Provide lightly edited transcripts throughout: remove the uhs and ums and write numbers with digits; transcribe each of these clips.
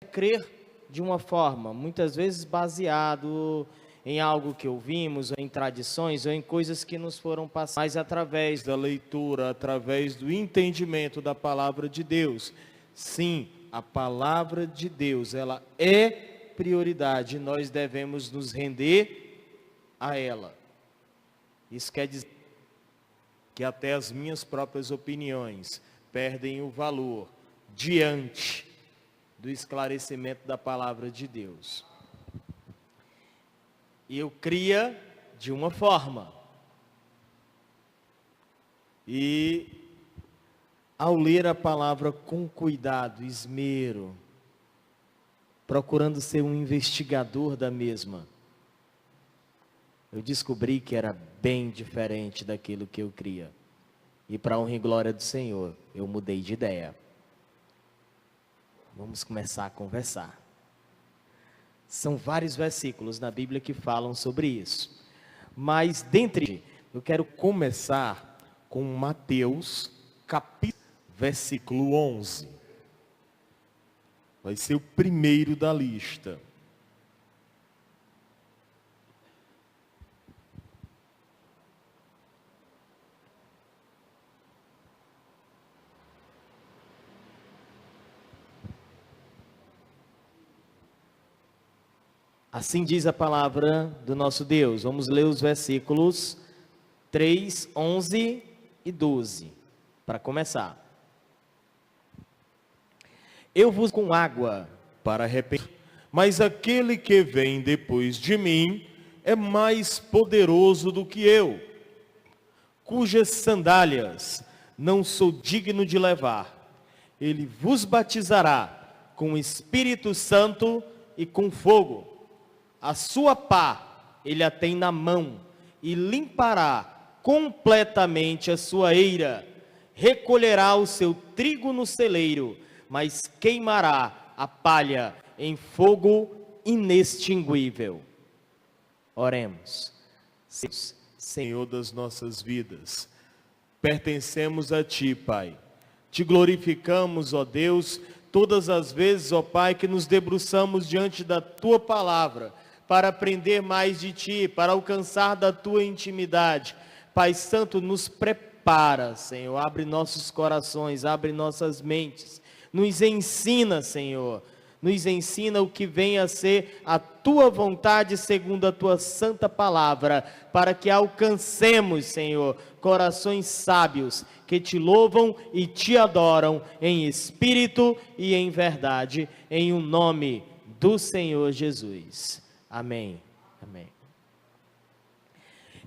crer de uma forma, muitas vezes baseado em algo que ouvimos, ou em tradições, ou em coisas que nos foram passadas, mas através da leitura, através do entendimento da palavra de Deus. Sim, a palavra de Deus, ela é prioridade, nós devemos nos render a ela. Isso quer dizer que até as minhas próprias opiniões perdem o valor diante do esclarecimento da palavra de Deus. Eu cria de uma forma. E ao ler a palavra com cuidado, esmero, procurando ser um investigador da mesma, eu descobri que era bem diferente daquilo que eu cria. E para a honra e glória do Senhor, eu mudei de ideia. Vamos começar a conversar. São vários versículos na Bíblia que falam sobre isso. Mas dentre, eu quero começar com Mateus, capítulo, versículo 11. Vai ser o primeiro da lista. Assim diz a palavra do nosso Deus. Vamos ler os versículos 3, 11 e 12, para começar. Eu vos com água para arrepender, mas aquele que vem depois de mim é mais poderoso do que eu, cujas sandálias não sou digno de levar. Ele vos batizará com o Espírito Santo e com fogo. A sua pá ele a tem na mão e limpará completamente a sua eira. Recolherá o seu trigo no celeiro, mas queimará a palha em fogo inextinguível. Oremos. Senhor das nossas vidas, pertencemos a Ti, Pai. Te glorificamos, ó Deus, todas as vezes, ó Pai, que nos debruçamos diante da Tua palavra, para aprender mais de Ti, para alcançar da Tua intimidade. Pai Santo, nos prepara, Senhor, abre nossos corações, abre nossas mentes, nos ensina, Senhor, nos ensina o que vem a ser a Tua vontade segundo a Tua santa palavra, para que alcancemos, Senhor, corações sábios, que Te louvam e Te adoram em espírito e em verdade, em o nome do Senhor Jesus. Amém. Amém.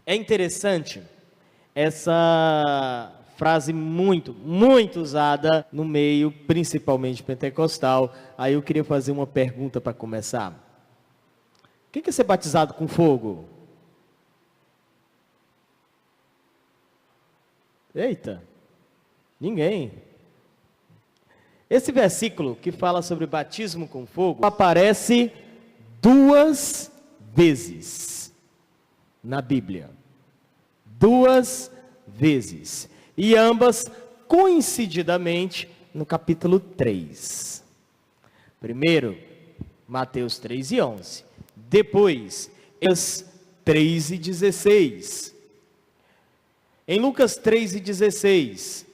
É interessante essa frase muito usada no meio, principalmente pentecostal. Aí eu queria fazer uma pergunta para começar. Quem quer ser batizado com fogo? Eita, ninguém. Esse versículo que fala sobre batismo com fogo aparece 2 vezes na Bíblia. 2 vezes. E ambas coincididamente no capítulo 3. Primeiro, Mateus 3 e 11. Depois, Lucas 3 e 16. Em Lucas 3 e 16,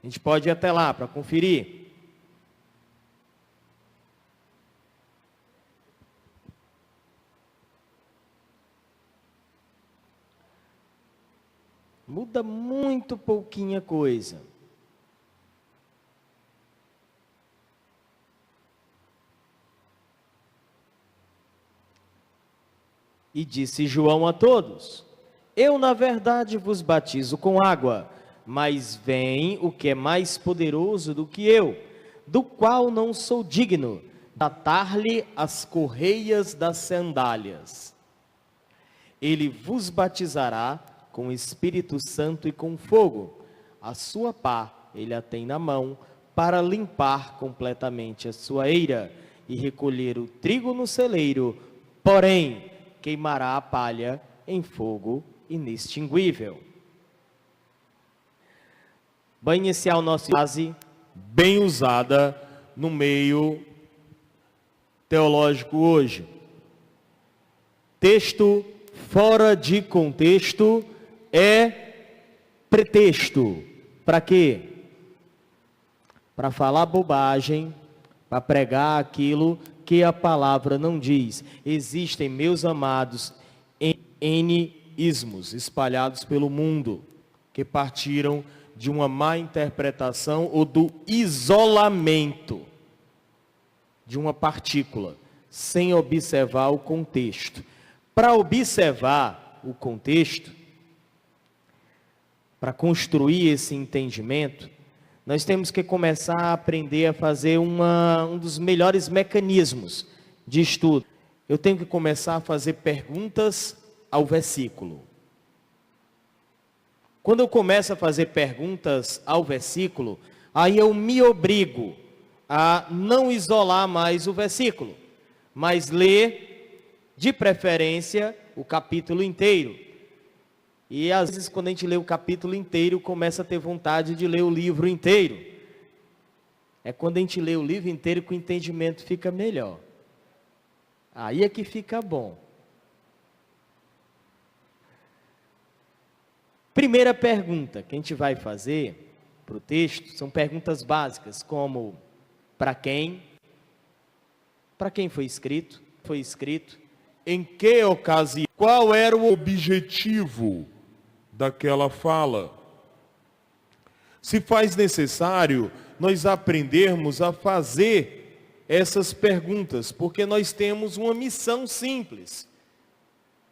a gente pode ir até lá para conferir. Muda muito pouquinha coisa. E disse João a todos: eu, na verdade, vos batizo com água, mas vem o que é mais poderoso do que eu, do qual não sou digno de atar-lhe as correias das sandálias. Ele vos batizará com o Espírito Santo e com fogo. A sua pá ele a tem na mão, para limpar completamente a sua eira e recolher o trigo no celeiro, porém queimará a palha em fogo inextinguível. Vai iniciar o nosso frase bem usada no meio teológico hoje. Texto fora de contexto é pretexto. Para quê? Para falar bobagem, para pregar aquilo que a palavra não diz. Existem, meus amados, N ismos espalhados pelo mundo, que partiram de uma má interpretação ou do isolamento de uma partícula, sem observar o contexto. Para observar o contexto, para construir esse entendimento, nós temos que começar a aprender a fazer um dos melhores mecanismos de estudo. Eu tenho que começar a fazer perguntas ao versículo. Quando eu começo a fazer perguntas ao versículo, aí eu me obrigo a não isolar mais o versículo, mas ler, de preferência, o capítulo inteiro. E às vezes, quando a gente lê o capítulo inteiro, começa a ter vontade de ler o livro inteiro. É quando a gente lê o livro inteiro que o entendimento fica melhor. Aí é que fica bom. Primeira pergunta que a gente vai fazer para o texto são perguntas básicas, como: para quem? Para quem foi escrito? Foi escrito? Em que ocasião? Qual era o objetivo daquela fala? Se faz necessário nós aprendermos a fazer essas perguntas, porque nós temos uma missão simples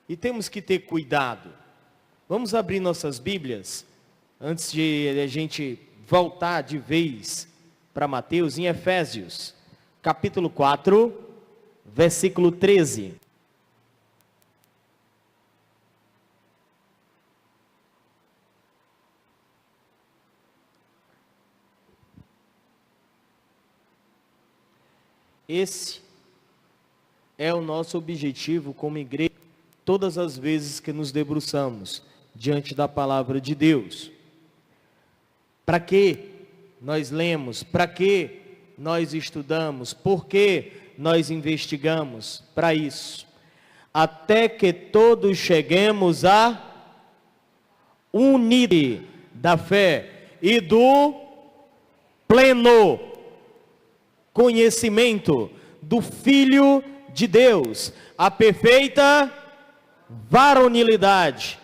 e temos que ter cuidado. Vamos abrir nossas Bíblias, antes de a gente voltar de vez para Mateus, em Efésios, capítulo 4, versículo 13. Esse é o nosso objetivo como igreja, todas as vezes que nos debruçamos diante da palavra de Deus. Para que nós lemos? Para que nós estudamos? Por que nós investigamos? Para isso. Até que todos cheguemos à unidade da fé e do pleno conhecimento do Filho de Deus, a perfeita varonilidade,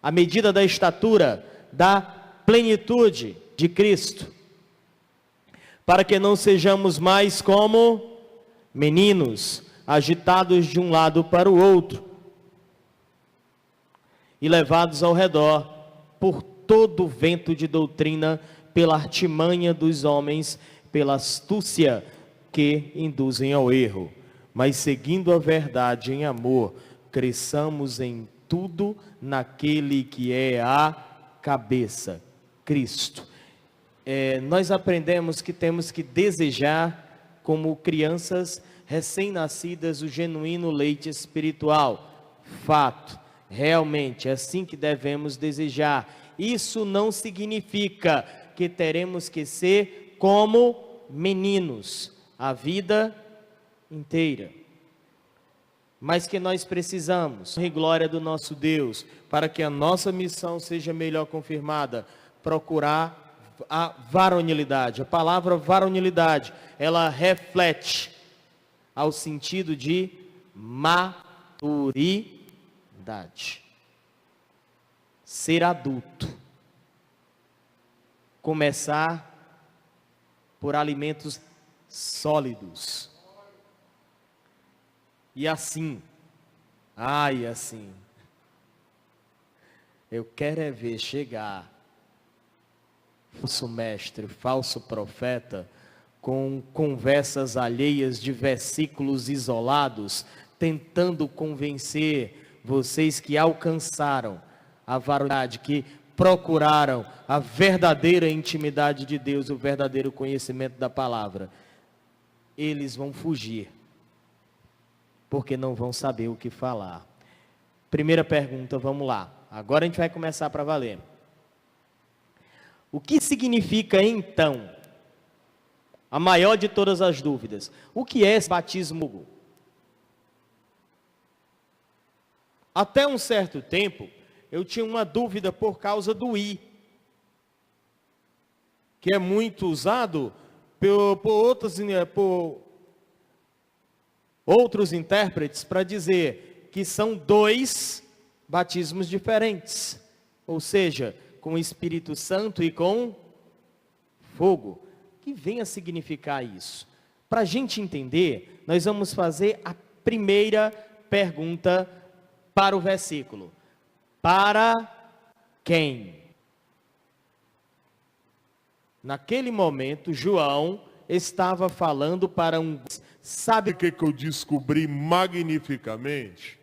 a medida da estatura, da plenitude de Cristo, para que não sejamos mais como meninos, agitados de um lado para o outro, e levados ao redor por todo o vento de doutrina, pela artimanha dos homens, pela astúcia que induzem ao erro, mas seguindo a verdade em amor, cresçamos em tudo naquele que é a cabeça, Cristo. Nós aprendemos que temos que desejar, como crianças recém-nascidas, o genuíno leite espiritual. Fato, realmente, é assim que devemos desejar. Isso não significa que teremos que ser como meninos a vida inteira, mas que nós precisamos, em glória do nosso Deus, para que a nossa missão seja melhor confirmada, procurar a varonilidade. A palavra varonilidade, ela reflete ao sentido de maturidade, ser adulto, começar por alimentos sólidos. E assim, assim, eu quero é ver chegar falso mestre, falso profeta, com conversas alheias de versículos isolados, tentando convencer vocês que alcançaram a varonilidade, que procuraram a verdadeira intimidade de Deus, o verdadeiro conhecimento da palavra. Eles vão fugir, porque não vão saber o que falar. Primeira pergunta, vamos lá. Agora a gente vai começar para valer. O que significa então A maior de todas as dúvidas. O que é esse batismo? Até um certo tempo, eu tinha uma dúvida por causa do "i", que é muito usado por outros intérpretes para dizer que são dois batismos diferentes, ou seja, com o Espírito Santo e com fogo. O que vem a significar isso? Para a gente entender, nós vamos fazer a primeira pergunta para o versículo. Para quem? Naquele momento, João estava falando para um... Sabe o que eu descobri magnificamente?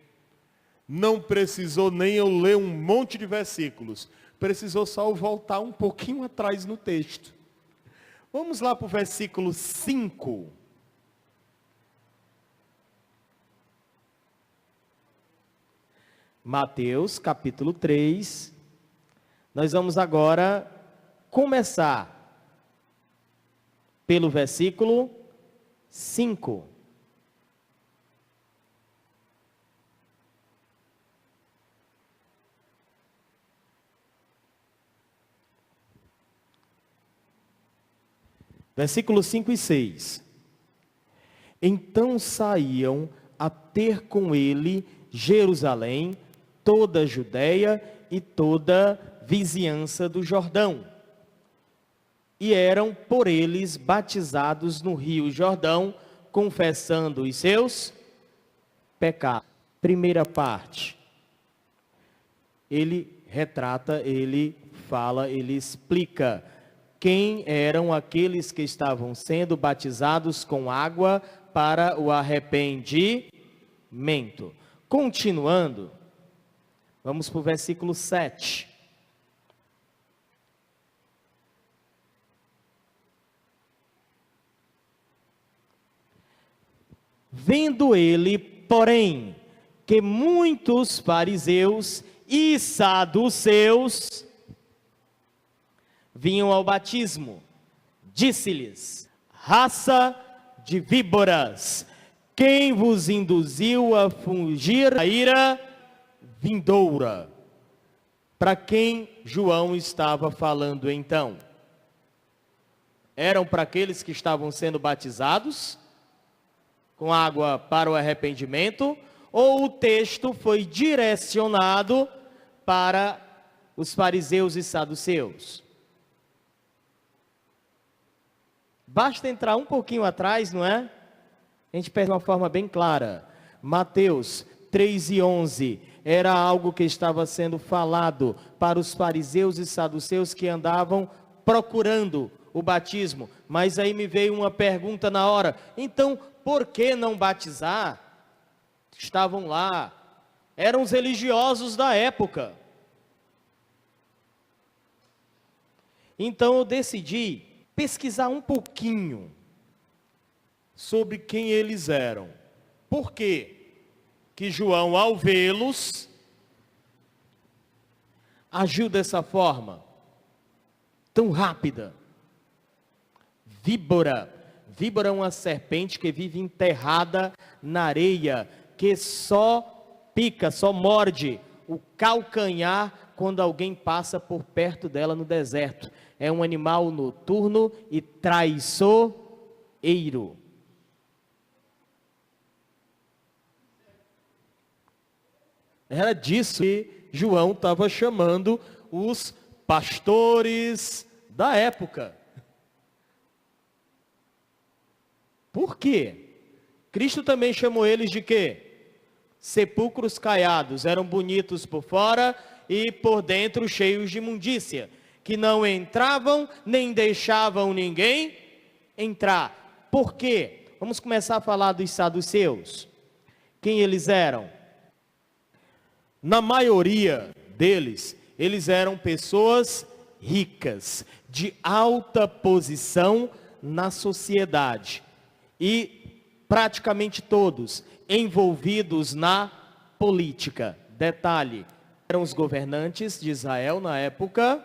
Não precisou nem eu ler um monte de versículos. Precisou só eu voltar um pouquinho atrás no texto. Vamos lá para o versículo 5. Mateus, capítulo 3. Nós vamos agora começar pelo versículo 5. Versículos 5 e 6. Então saíam a ter com ele Jerusalém, toda a Judeia e toda a vizinhança do Jordão. E eram por eles batizados no rio Jordão, confessando os seus pecados. Primeira parte. Ele retrata, ele fala, ele explica quem eram aqueles que estavam sendo batizados com água para o arrependimento. Continuando, vamos para o versículo 7. Vendo ele, porém, que muitos fariseus e saduceus vinham ao batismo, disse-lhes: raça de víboras, quem vos induziu a fugir da ira vindoura? Para quem João estava falando então? Eram para aqueles que estavam sendo batizados com água para o arrependimento, ou o texto foi direcionado para os fariseus e saduceus? Basta entrar um pouquinho atrás, não é? A gente perde de uma forma bem clara. Mateus 3:11 era algo que estava sendo falado para os fariseus e saduceus que andavam procurando o batismo. Mas aí me veio uma pergunta na hora: então, por que não batizar? Estavam lá, eram os religiosos da época. Então eu decidi pesquisar um pouquinho sobre quem eles eram. Por quê? Que João, ao vê-los, agiu dessa forma, tão rápida. Víbora. Víbora é uma serpente que vive enterrada na areia, que só pica, só morde o calcanhar quando alguém passa por perto dela no deserto. É um animal noturno e traiçoeiro. Era disso que João estava chamando os pastores da época. Por quê? Cristo também chamou eles de quê? Sepulcros caiados. Eram bonitos por fora e por dentro cheios de imundícia, que não entravam nem deixavam ninguém entrar. Por quê? Vamos começar a falar dos saduceus. Quem eles eram? Na maioria deles, eles eram pessoas ricas, de alta posição na sociedade. E praticamente todos envolvidos na política. Detalhe, eram os governantes de Israel na época,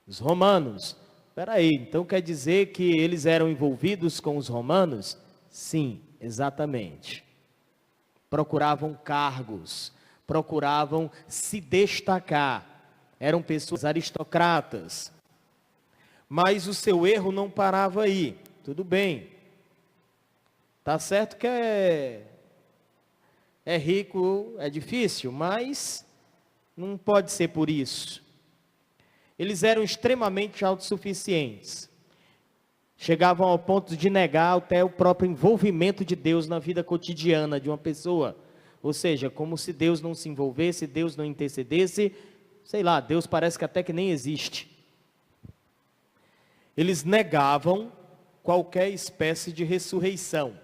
os romanos. Espera aí, então quer dizer que eles eram envolvidos com os romanos? Sim, exatamente. Procuravam cargos, procuravam se destacar. Eram pessoas aristocratas. Mas o seu erro não parava aí. Tudo bem. Tá certo que é rico, é difícil, mas não pode ser por isso. Eles eram extremamente autossuficientes. Chegavam ao ponto de negar até o próprio envolvimento de Deus na vida cotidiana de uma pessoa. Ou seja, como se Deus não se envolvesse, Deus não intercedesse, sei lá, Deus parece que até que nem existe. Eles negavam qualquer espécie de ressurreição.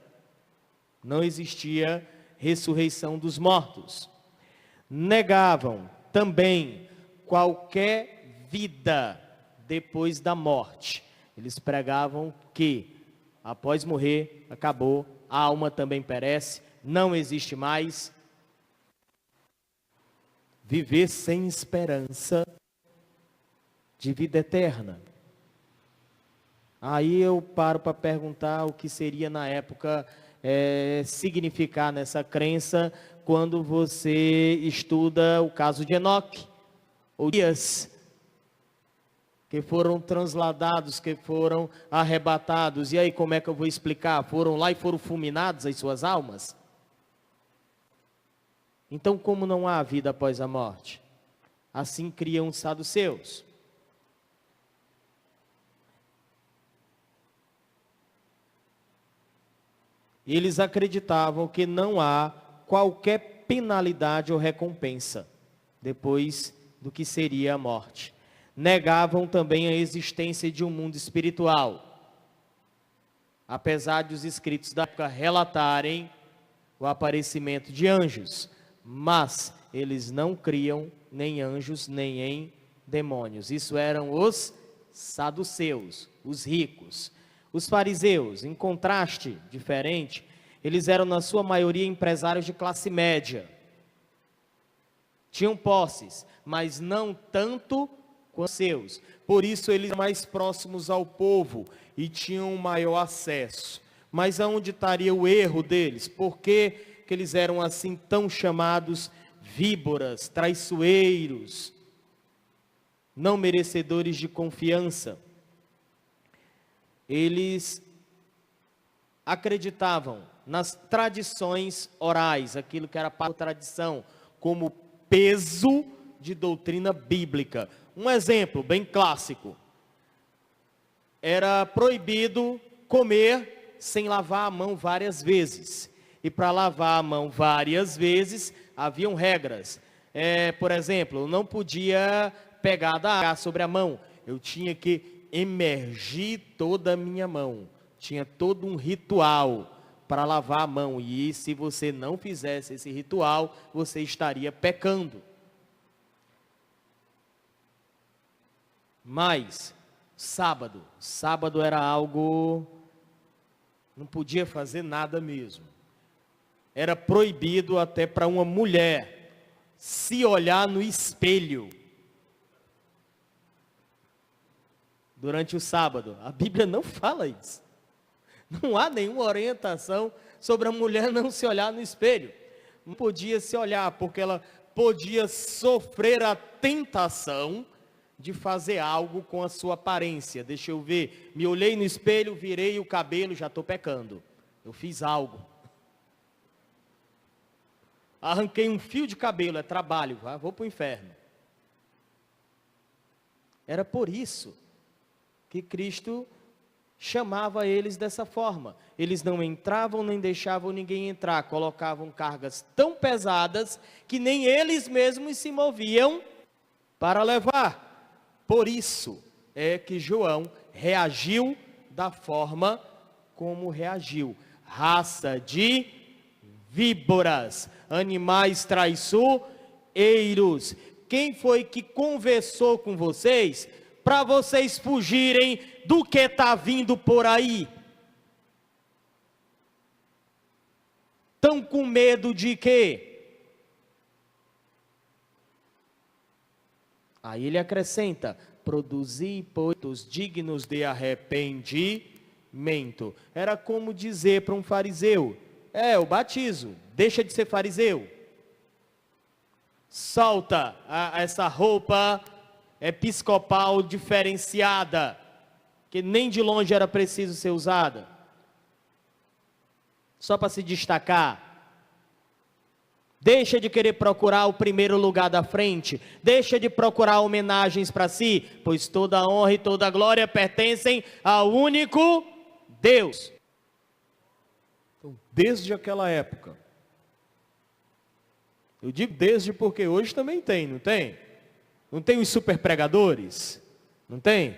Não existia ressurreição dos mortos. Negavam também qualquer vida depois da morte. Eles pregavam que após morrer, acabou, a alma também perece, não existe mais. Viver sem esperança de vida eterna. Aí eu paro para perguntar o que seria na época significar nessa crença quando você estuda o caso de Enoque, ou Elias, que foram transladados, que foram arrebatados. E aí como é que eu vou explicar? Foram lá e foram fulminados as suas almas? Então como não há vida após a morte? Assim criam os saduceus. Eles acreditavam que não há qualquer penalidade ou recompensa depois do que seria a morte. Negavam também a existência de um mundo espiritual. Apesar de os escritos da época relatarem o aparecimento de anjos, mas eles não criam nem anjos nem em demônios. Isso eram os saduceus, os ricos. Os fariseus, em contraste, diferente, eles eram na sua maioria empresários de classe média. Tinham posses, mas não tanto quanto seus. Por isso eles eram mais próximos ao povo e tinham maior acesso. Mas aonde estaria o erro deles? Por que que eles eram assim tão chamados víboras, traiçoeiros, não merecedores de confiança? Eles acreditavam nas tradições orais, aquilo que era para a tradição, como peso de doutrina bíblica. Um exemplo bem clássico: era proibido comer sem lavar a mão várias vezes. E para lavar a mão várias vezes, haviam regras. Por exemplo, não podia pegar da água sobre a mão. Eu tinha que emergir toda a minha mão. Tinha todo um ritual para lavar a mão. E se você não fizesse esse ritual, você estaria pecando. Mas, sábado era algo, não podia fazer nada mesmo. Era proibido até para uma mulher se olhar no espelho durante o sábado. A Bíblia não fala isso. Não há nenhuma orientação sobre a mulher não se olhar no espelho. Não podia se olhar, porque ela podia sofrer a tentação de fazer algo com a sua aparência. Deixa eu ver, me olhei no espelho, virei o cabelo, já estou pecando. Eu fiz algo. Arranquei um fio de cabelo, é trabalho, vou para o inferno. Era por isso que Cristo chamava eles dessa forma. Eles não entravam nem deixavam ninguém entrar, colocavam cargas tão pesadas que nem eles mesmos se moviam para levar. Por isso é que João reagiu da forma como reagiu. Raça de víboras, animais traiçoeiros. Quem foi que conversou com vocês para vocês fugirem do que está vindo por aí? Estão com medo de quê? Aí ele acrescenta: produzi, pois, dignos de arrependimento. Era como dizer para um fariseu, eu batizo, deixa de ser fariseu. Solta essa roupa episcopal diferenciada, que nem de longe era preciso ser usada, só para se destacar. Deixa de querer procurar o primeiro lugar da frente, deixa de procurar homenagens para si, pois toda a honra e toda a glória pertencem ao único Deus. Então, desde aquela época, eu digo desde porque hoje também tem, não tem? Não tem os super pregadores? Não tem?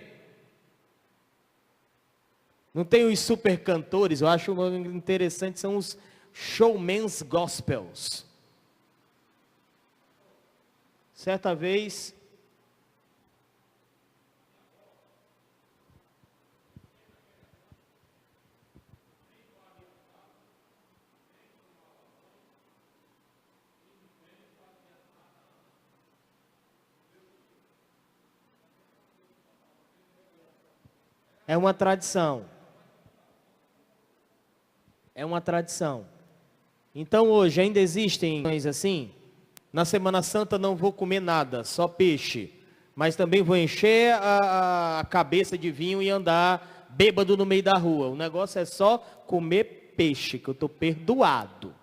Não tem os super cantores? Eu acho interessante, são os showman's gospels. Certa vez, é uma tradição. É uma tradição. Então hoje ainda existem coisas assim. Na Semana Santa não vou comer nada, só peixe. Mas também vou encher a cabeça de vinho e andar bêbado no meio da rua. O negócio é só comer peixe, que eu estou perdoado.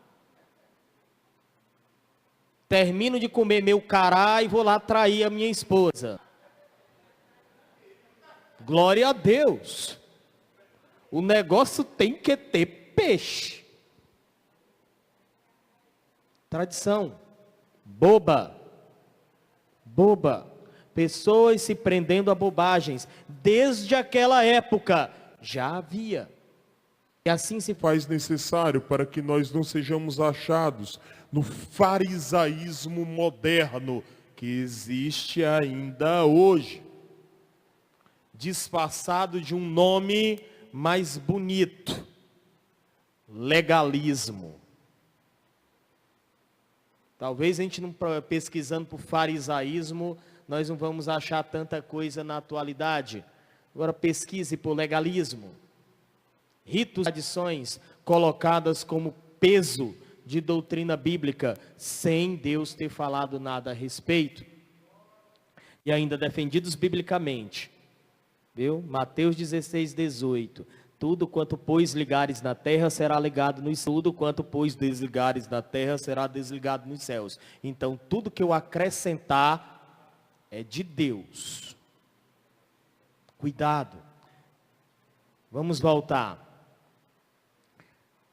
Termino de comer meu cará e vou lá trair a minha esposa. Glória a Deus. O negócio tem que ter peixe. Tradição. Boba. Pessoas se prendendo a bobagens. Desde aquela época já havia. E assim se faz necessário para que nós não sejamos achados no farisaísmo moderno que existe ainda hoje, disfarçado de um nome mais bonito: legalismo. Talvez a gente não pesquisando por farisaísmo, nós não vamos achar tanta coisa na atualidade. Agora pesquise por legalismo. Ritos e tradições colocadas como peso de doutrina bíblica, sem Deus ter falado nada a respeito. E ainda defendidos biblicamente. Viu? Mateus 16, 18. Tudo quanto, pois, ligares na terra, será ligado nos céus. Tudo quanto, pois, desligares na terra, será desligado nos céus. Então, tudo que eu acrescentar é de Deus. Cuidado. Vamos voltar.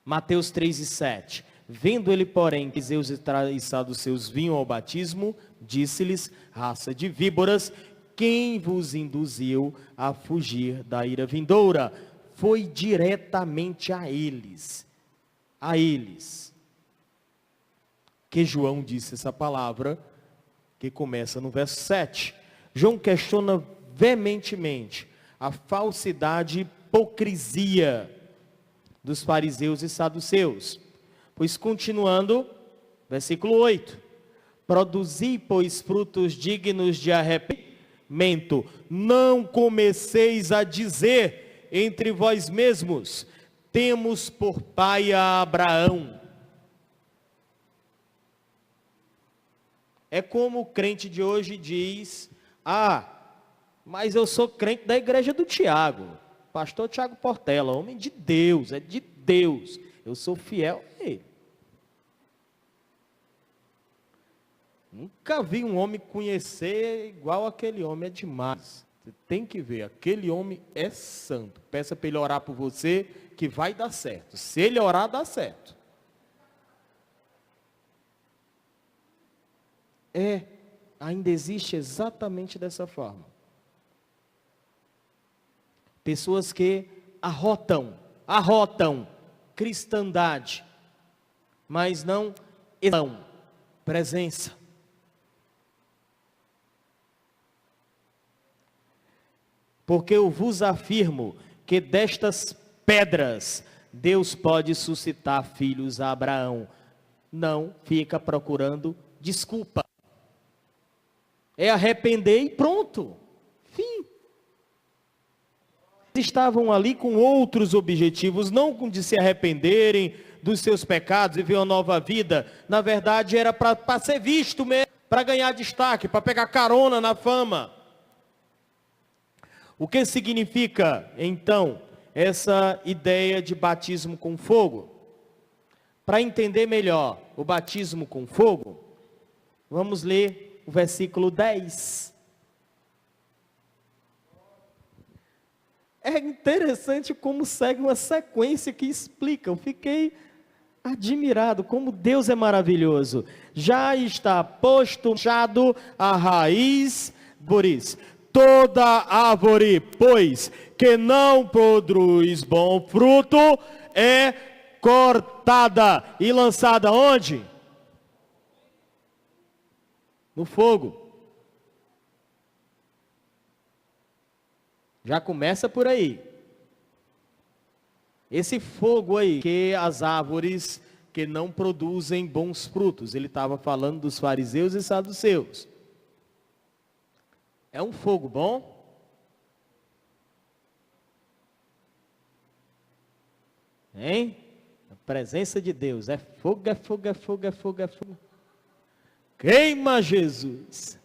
Mateus 3 e 7. Vendo ele, porém, que Zeus e saduceus vinham ao batismo, disse-lhes: raça de víboras, quem vos induziu a fugir da ira vindoura? Foi diretamente a eles, que João disse essa palavra, que começa no verso 7. João questiona veementemente a falsidade e hipocrisia dos fariseus e saduceus. Pois continuando, versículo 8. Produzi, pois, frutos dignos de arrependimento. Não comeceis a dizer entre vós mesmos: temos por pai a Abraão. É como o crente de hoje diz: mas eu sou crente da igreja do Tiago, pastor Tiago Portela, homem de Deus, é de Deus, eu sou fiel a ele. Nunca vi um homem conhecer igual aquele homem, é demais. Você tem que ver, aquele homem é santo. Peça para ele orar por você, que vai dar certo. Se ele orar, dá certo. Ainda existe exatamente dessa forma. Pessoas que arrotam cristandade, mas não dão presença. Porque eu vos afirmo que destas pedras Deus pode suscitar filhos a Abraão. Não fica procurando desculpa. É arrepender e pronto. Fim. estavam ali com outros objetivos, não com de se arrependerem dos seus pecados e viver uma nova vida. Na verdade, era para ser visto mesmo, para ganhar destaque, para pegar carona na fama. O que significa, então, essa ideia de batismo com fogo? Para entender melhor o batismo com fogo, vamos ler o versículo 10. É interessante como segue uma sequência que explica. Eu fiquei admirado como Deus é maravilhoso. Já está posto machado a raiz, por isso, toda árvore, pois, que não produz bom fruto, é cortada e lançada onde? No fogo. Já começa por aí. Esse fogo aí, que as árvores que não produzem bons frutos. Ele estava falando dos fariseus e saduceus. É um fogo bom? Hein? A presença de Deus é fogo, é fogo, é fogo, é fogo, é fogo. Queima Jesus.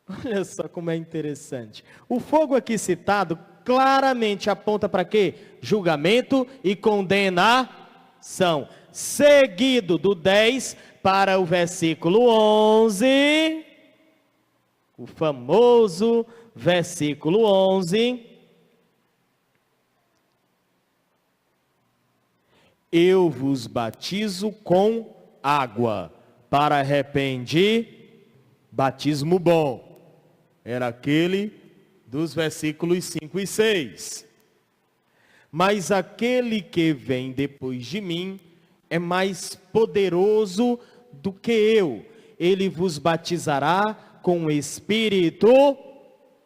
Olha só como é interessante. O fogo aqui citado claramente aponta para quê? Julgamento e condenação. Seguido do 10 para o versículo 11. O famoso versículo 11. Eu vos batizo com água para arrepender, batismo bom. Era aquele dos versículos 5 e 6. Mas aquele que vem depois de mim é mais poderoso do que eu. Ele vos batizará com o Espírito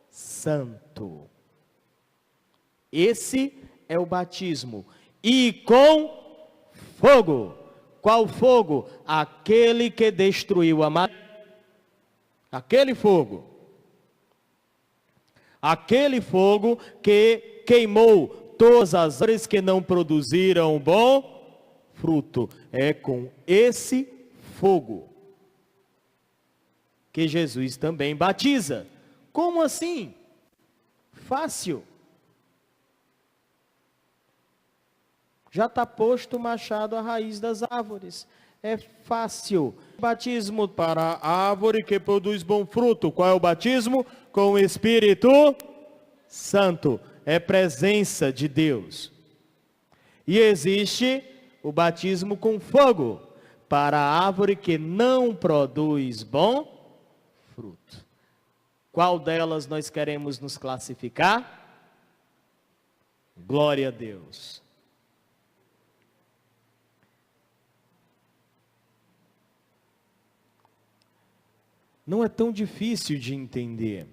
Santo. Esse é o batismo. E com fogo. Qual fogo? Aquele que destruiu a madeira. Aquele fogo. Aquele fogo que queimou todas as árvores que não produziram bom fruto. É com esse fogo que Jesus também batiza. Como assim? Fácil. Já está posto o machado à raiz das árvores. É fácil. Batismo para a árvore que produz bom fruto. Qual é o batismo? Com o Espírito Santo. É presença de Deus. E existe o batismo com fogo para a árvore que não produz bom fruto. Qual delas nós queremos nos classificar? Glória a Deus. Não é tão difícil de entender.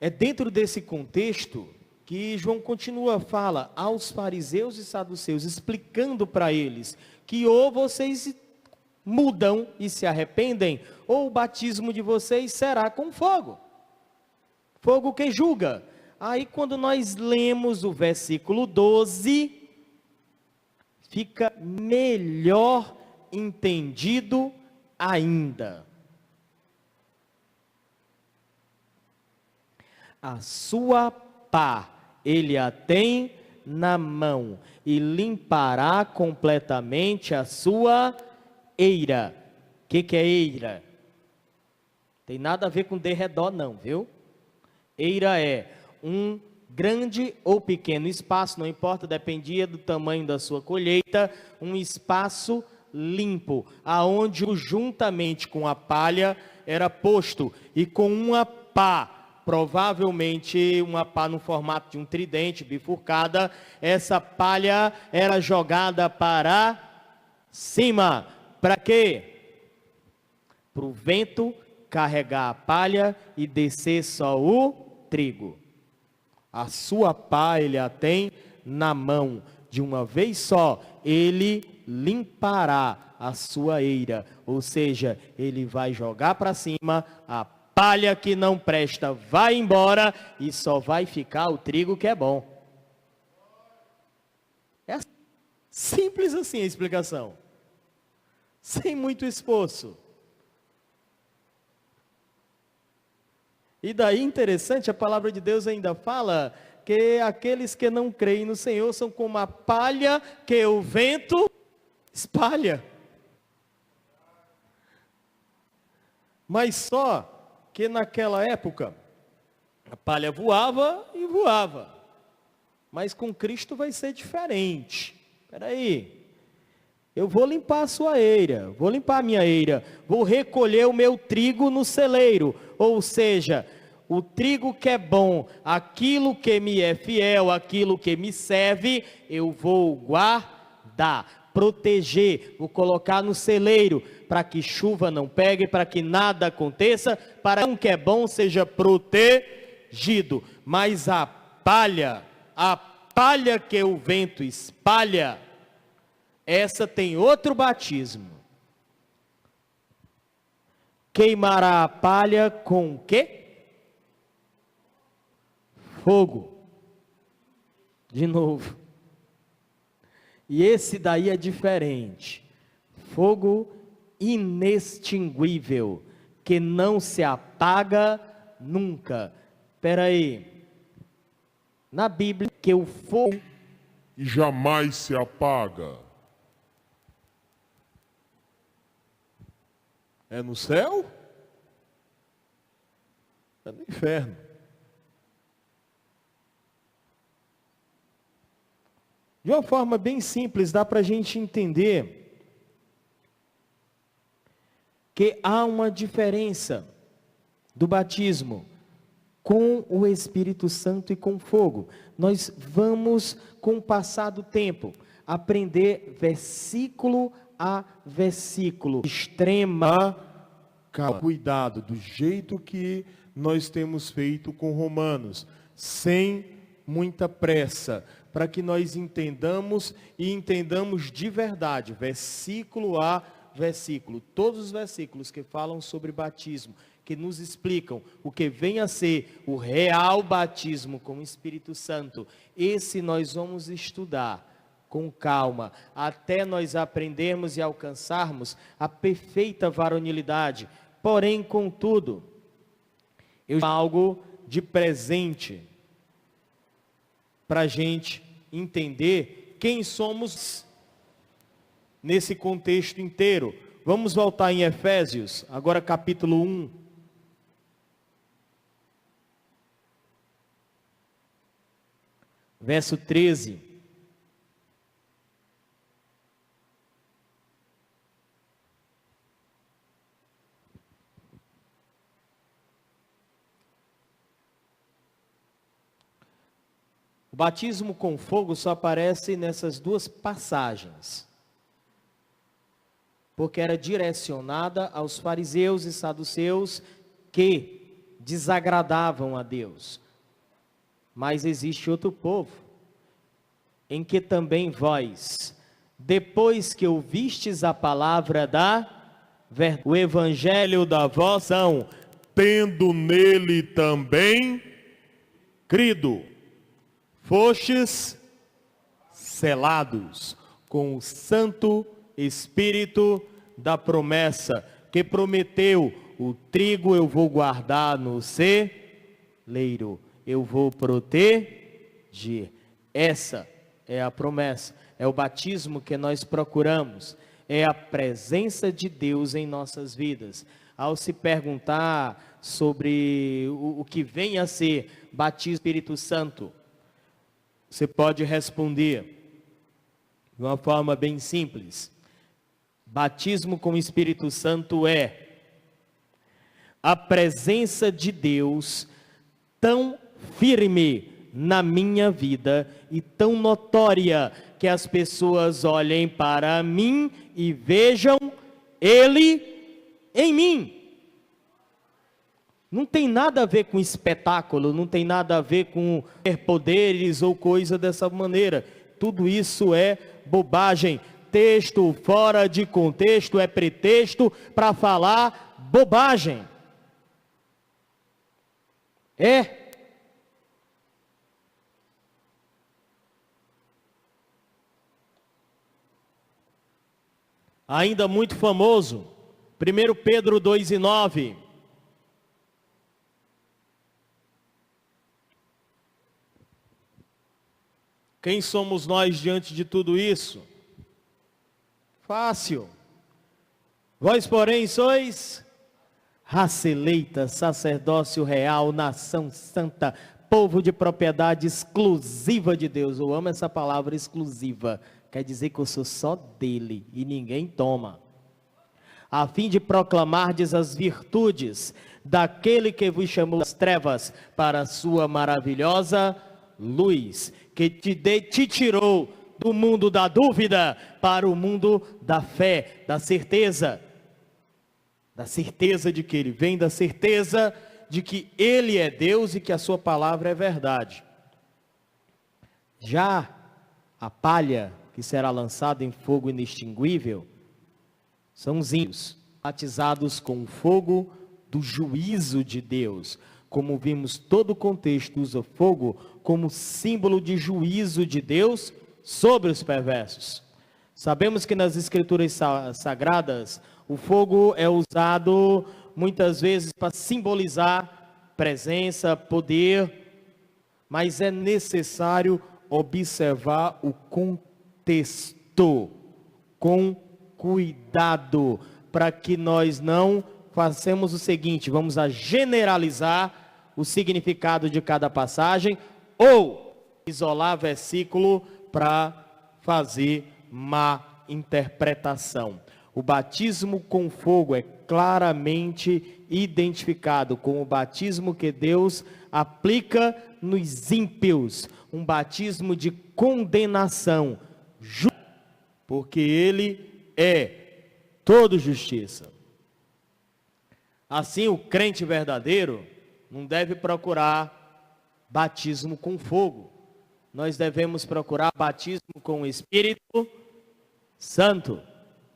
É dentro desse contexto que João continua, fala aos fariseus e saduceus, explicando para eles que ou vocês mudam e se arrependem, ou o batismo de vocês será com fogo. Fogo que julga. Aí quando nós lemos o versículo 12, fica melhor entendido ainda. A sua pá ele a tem na mão e limpará completamente a sua eira. O que é eira? Tem nada a ver com derredor não, viu? Eira é um grande ou pequeno espaço, não importa, dependia do tamanho da sua colheita, um espaço limpo, aonde juntamente com a palha era posto, e com uma pá, provavelmente uma pá no formato de um tridente, bifurcada, essa palha era jogada para cima. Para quê? Para o vento carregar a palha e descer só o trigo. A sua pá ele a tem na mão, de uma vez só, ele limpará a sua eira, ou seja, ele vai jogar para cima a palha que não presta vai embora e só vai ficar o trigo que é bom. É simples assim a explicação. Sem muito esforço. E daí, interessante, a palavra de Deus ainda fala que aqueles que não creem no Senhor são como a palha que o vento espalha. Mas só que naquela época, a palha voava e voava. Mas com Cristo vai ser diferente. Espera aí. Eu vou limpar a sua eira, vou limpar a minha eira, vou recolher o meu trigo no celeiro. Ou seja, o trigo que é bom, aquilo que me é fiel, aquilo que me serve, eu vou guardar, proteger, vou colocar no celeiro, para que chuva não pegue, para que nada aconteça, para que o que é bom seja protegido. Mas a palha que o vento espalha, essa tem outro batismo. Queimará a palha com o quê? Fogo. De novo. E esse daí é diferente. Fogo inextinguível, que não se apaga nunca. Espera aí. Na Bíblia, que o fogo jamais se apaga. É no céu? É no inferno. De uma forma bem simples, dá para a gente entender que há uma diferença do batismo com o Espírito Santo e com fogo. Nós vamos, com o passar do tempo, aprender versículo a versículo. Extrema Cuidado, do jeito que nós temos feito com Romanos, sem muita pressa, para que nós entendamos e entendamos de verdade, versículo a versículo, todos os versículos que falam sobre batismo, que nos explicam o que vem a ser o real batismo com o Espírito Santo, esse nós vamos estudar com calma, até nós aprendermos e alcançarmos a perfeita varonilidade. Porém, contudo, eu tenho algo de presente para a gente entender quem somos nesse contexto inteiro. Vamos voltar em Efésios, agora capítulo 1. Verso 13. O batismo com fogo só aparece nessas duas passagens, porque era direcionada aos fariseus e saduceus que desagradavam a Deus. Mas existe outro povo, em que também vós, depois que ouvistes a palavra da verdade, o evangelho da vossa salvação, tendo nele também crido, fostes selados com o Santo Espírito da promessa, que prometeu: o trigo eu vou guardar no celeiro, eu vou proteger. Essa é a promessa, é o batismo que nós procuramos, é a presença de Deus em nossas vidas. Ao se perguntar sobre o que vem a ser batismo do Espírito Santo, você pode responder de uma forma bem simples. Batismo com o Espírito Santo é a presença de Deus tão firme na minha vida e tão notória que as pessoas olhem para mim e vejam Ele em mim. Não tem nada a ver com espetáculo, não tem nada a ver com ter poderes ou coisa dessa maneira. Tudo isso é bobagem. Texto fora de contexto é pretexto para falar bobagem. É. Ainda muito famoso, 1 Pedro 2:9. Quem somos nós diante de tudo isso? Fácil. Vós, porém, sois raça eleita, sacerdócio real, nação santa, povo de propriedade exclusiva de Deus. Eu amo essa palavra exclusiva. Quer dizer que eu sou só dele e ninguém toma. A fim de proclamardes as virtudes daquele que vos chamou das trevas para a sua maravilhosa luz, que te tirou do mundo da dúvida para o mundo da fé, da certeza de que ele vem, da certeza de que ele é Deus e que a sua palavra é verdade. Já a palha que será lançada em fogo inextinguível são os ímpios, batizados com o fogo do juízo de Deus. Como vimos, todo o contexto usa fogo como símbolo de juízo de Deus sobre os perversos. Sabemos que nas escrituras sagradas, o fogo é usado muitas vezes para simbolizar presença, poder, mas é necessário observar o contexto com cuidado, para que nós não façamos o seguinte: vamos a generalizar o significado de cada passagem ou isolar versículo para fazer má interpretação. O batismo com fogo é claramente identificado como o batismo que Deus aplica nos ímpios, um batismo de condenação, porque ele é todo justiça. Assim, o crente verdadeiro não deve procurar batismo com fogo. Nós devemos procurar batismo com o Espírito Santo.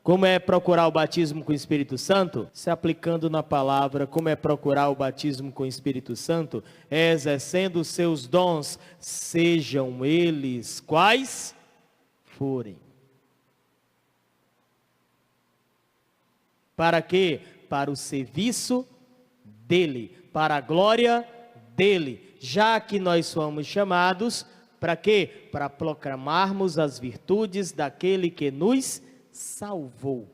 Como é procurar o batismo com o Espírito Santo? Se aplicando na palavra. Como é procurar o batismo com o Espírito Santo? É exercendo os seus dons, sejam eles quais forem. Para quê? Para o serviço dele, para a glória dele, já que nós fomos chamados, para quê? Para proclamarmos as virtudes daquele que nos salvou.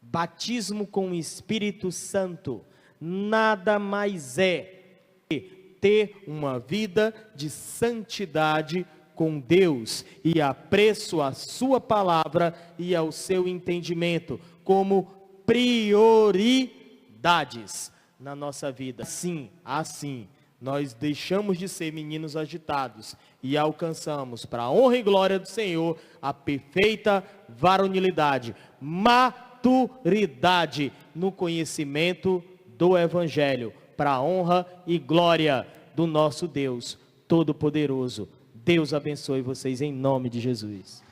Batismo com o Espírito Santo nada mais é que ter uma vida de santidade com Deus e apreço à sua palavra e ao seu entendimento como prioridades na nossa vida. Assim, nós deixamos de ser meninos agitados e alcançamos, para a honra e glória do Senhor, a perfeita varonilidade, maturidade no conhecimento do Evangelho, para a honra e glória do nosso Deus Todo-Poderoso. Deus abençoe vocês em nome de Jesus.